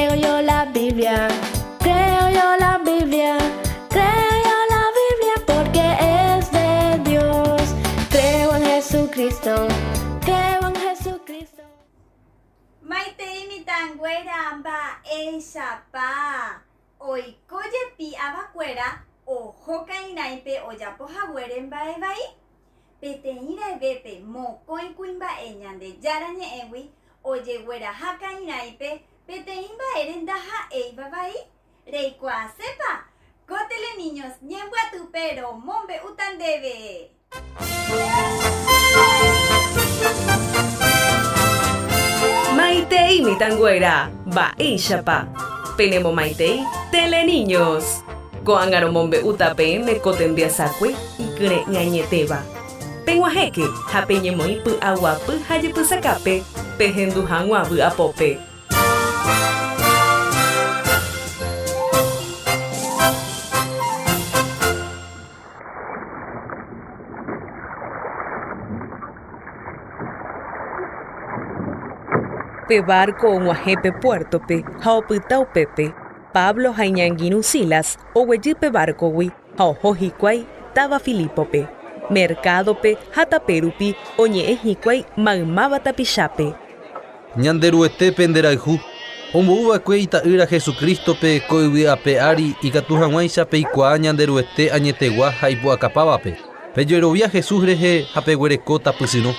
Creo yo la Biblia, creo yo la Biblia, creo yo la Biblia porque es de Dios. Creo en Jesucristo, creo en Jesucristo. Maite mitanguera ba eshapa. Oikoye pi abacuera o joka inaipe o yapo jagueren ba ebai. Peteira bepe mocoin cuimba eñande yarañe ewi. Oye güera haka inaipe. Peteimba erendaja eiba bai. Reikua sepa. Cótele niños, ñembua tu pero, mombe utandebe. Maitei mitanguera, ba ishapa. Penemo maitei, tele niños. Coangaro mombe utape me cotembia sacue y cre ñañeteba. Penguajeque, japeñemoi pu aguapu hayepu sacape, pejendu hanguabu apope. Pe barco onguajepe puertope, jaopitao pepe, Pablo Jañanguinu Silas, oweyipe barcowi, jaojojicuay, taba Filipope, mercadope, jataperupi, oñeejicuay, magmaba tapichape. Ñanderuete penderaihu, ombouva cueita ira Jesucristope, coiviape ari, y catujanguaichape icua ñanderuete añetegua, jaipuacapávape. Peyerovia Jesús reje, japeguerecota pisino.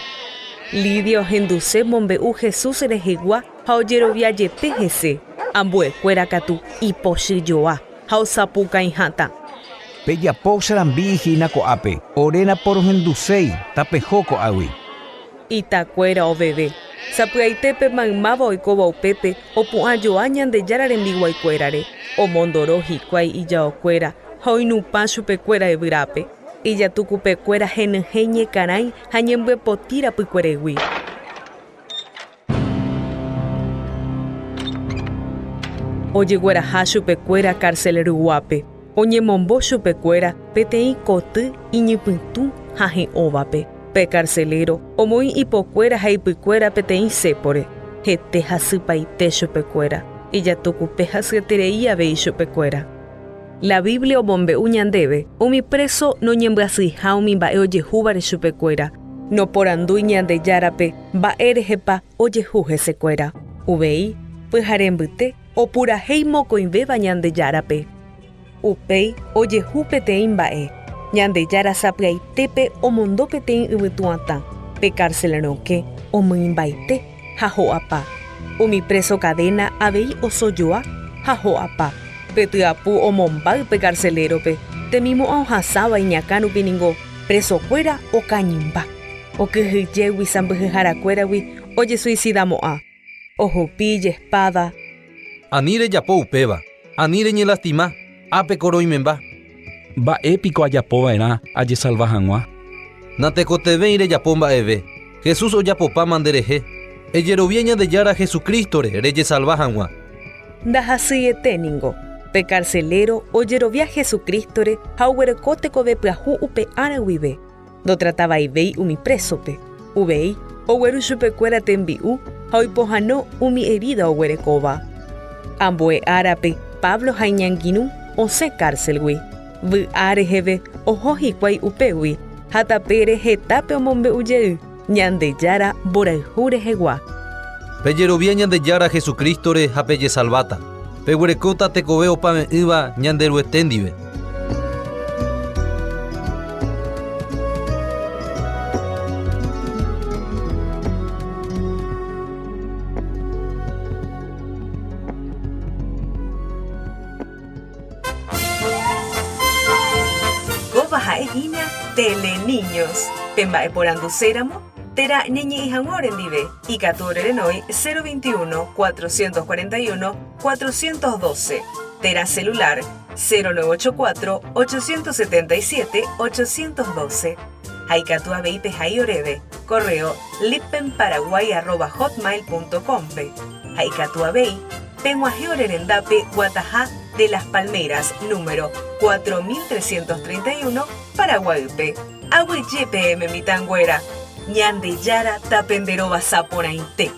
Lidio henduse mombeu Jesús rejegua, jaoyerovia yepe jese, ambue cueracatu, y poshilloa, jaosapuca injata. Peyapo sarambi hina coape, orena por hendusei, tapejoco awi. Itacuera o bebé. Sapuaitepe magmaba oikoba opepe, o puayoa ñandeyara rembiguaikuérare, o mondoro hikuái ijaokuéra, jaoinupa chupecuéra evyrápe. Ijatukupecuéra henyhẽ ñekarãi ha ñembyepotĩra pykueregui. Ojegueraha chupekuéra cárcel ryguápe, oñemombo chupekuéra peteĩ koty iñipytũ ha he'õvape. Pe carcelero omoi ipokuéra ha ipykuéra peteĩ sépore, hete hasypaite chupekuéra, ijatukupe hasyeterei avei chupekuéra. La Biblia omombeu ñandéve, umi preso noñembyasýiha umi mba'e ojehúvare chupekuéra, noporandúi ñandejárape mba'e rehepa ojehu hesekuéra. Uvei, pyharembyte, opurahéi mokõivéva ñandejárape. Upéi ojehu peteĩ mba'e, ñandejára sapy'aitépe omondo peteĩ yvytu'atã, pe cárcel-rõke omymbaite ha ho'apa. Umi preso cadena avei osojoa ha ho'apa. Petyapu omombáy pe carcelerope, temimo'ã ohasáva iñakãrupi ningo presokuéra okañymba. Okyhyjégui sambyhyharakuéragui ojesuicidamo'ã. Ohupíje espada. Ani rejapo upéva, ani reñelastima, ápe koroimemba. Mba'épiko ajapova'erã ajesalva hag̃ua. Natekotevẽ rejapo mba'eve. Jesús ojapopa manderehe. Ejerovia ñandejára Jesucrístore rejesalva hag̃ua. Ndahasýiete ningo. Pe carcelero ojerovia Jesucrístore ha oguereko tekove pyahu upe ára guive. Ndotratavaivéi umi presope. Uvei ogueru chupekuéra tembi'u ha oipohãno umi herida oguerekóva. Ambue árape Pablo Jañanguinu osẽ cárcelgui. Vy'a reheve oho hikuái upégui ha tapére hetápe omombe'ujey ñandejára mborayhu rehegua. Pejerovia ñandejára Jesucrístore ha pejesalváta. Peguerekóta tekove opame'ỹva ñanderuete ndive. Copa ha'ehína Tele Niños. Pemba'e poranduséramo tera ñeñe'ĩhag̃uárendive ikatu orerenói 021 441 412. Tera celular 0984 877 812. Haikatu avei pehái oréve. Correo lipenparaguay@hotmail.com. Haikatu avei peg̃uahẽ orerendápe Guataha de las Palmeras, número 4331, Paraguaype. Agüijepe mitanguera. Ñandejára tapenderova saporãite.